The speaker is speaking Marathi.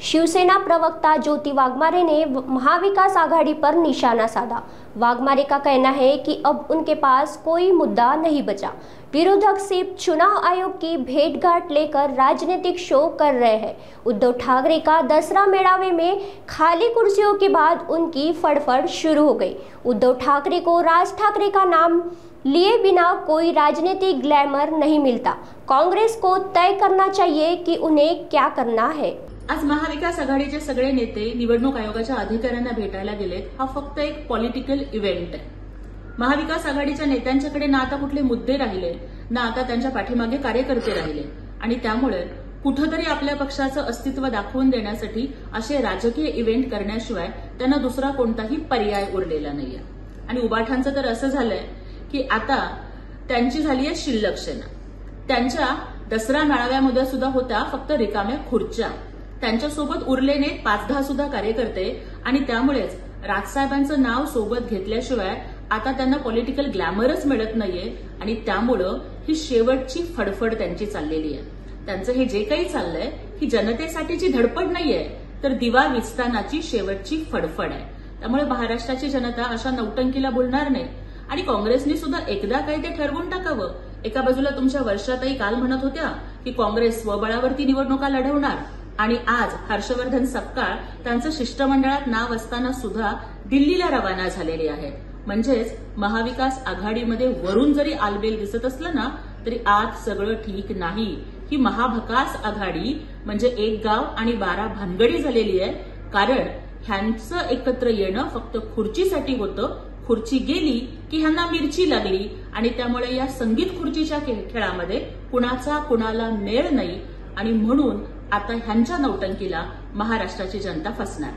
शिवसेना प्रवक्ता ज्योति वाघमारे ने महाविकास आघाड़ी पर निशाना साधा। वाघमारे का कहना है कि अब उनके पास कोई मुद्दा नहीं बचा। विरोधक सिर्फ चुनाव आयोग की भेंटघाट लेकर राजनीतिक शो कर रहे हैं। उद्धव ठाकरे का दसरा मेळावे में खाली कुर्सियों के बाद उनकी फड़फड़ शुरू हो गई। उद्धव ठाकरे को राज ठाकरे का नाम लिए बिना कोई राजनीतिक ग्लैमर नहीं मिलता। कांग्रेस को तय करना चाहिए कि उन्हें क्या करना है। आज महाविकास आघाडीचे सगळे नेते निवडणूक आयोगाच्या अधिकाऱ्यांना भेटायला गेलेत। हा फक्त एक पॉलिटिकल इव्हेंट आहे। महाविकास आघाडीच्या नेत्यांच्याकडे ना आता कुठले मुद्दे राहिले, ना आता त्यांच्या पाठीमागे कार्यकर्ते राहिले आणि त्यामुळे कुठेतरी आपल्या पक्षाचं अस्तित्व दाखवून देण्यासाठी असे राजकीय इव्हेंट करण्याशिवाय त्यांना दुसरा कोणताही पर्याय उरलेला नाहीये। आणि उबाठांचं तर असं झालंय की आता त्यांची झाली आहे शिल्लक सेना। त्यांच्या दसरा मेळाव्यामध्ये सुद्धा होत्या फक्त रिकाम्या खुर्च्या। त्यांच्यासोबत उरले नाहीत 5-10 सुद्धा कार्यकर्ते आणि त्यामुळेच राजसाहेबांचं नाव सोबत घेतल्याशिवाय आता त्यांना पॉलिटिकल ग्लॅमरच मिळत नाहीये आणि त्यामुळं ही शेवटची फडफड त्यांची चाललेली आहे। त्यांचं हे जे काही चाललंय ही जनतेसाठीची धडपड नाहीये, तर दिवा विझतानाची शेवटची फडफड आहे। त्यामुळे महाराष्ट्राची जनता अशा नौटंकीला बोलणार नाही आणि काँग्रेसने सुद्धा एकदा काही ते ठरवून टाकावं। एका बाजूला तुमच्या वर्षाताई काल म्हणत होत्या की काँग्रेस स्वबळावरती निवडणुका लढवणार आणि आज हर्षवर्धन सपकाळ त्यांचं शिष्टमंडळात नाव असताना सुद्धा दिल्लीला रवाना झालेले आहेत। म्हणजेच महाविकास आघाडीमध्ये वरून जरी आलबेल दिसत असलं ना तरी आत सगळं ठीक नाही। ही महाभकास आघाडी म्हणजे एक गाव आणि 12 भानगडी झालेली आहे, कारण ह्यांचं एकत्र येणं फक्त खुर्चीसाठी होतं। खुर्ची गेली की ह्यांना मिरची लागली आणि त्यामुळे या संगीत खुर्चीच्या खेळामध्ये कुणाचा कुणाला मेळ नाही आणि म्हणून आता ह्यांच्या नौटंकीला महाराष्ट्राची जनता फसणार।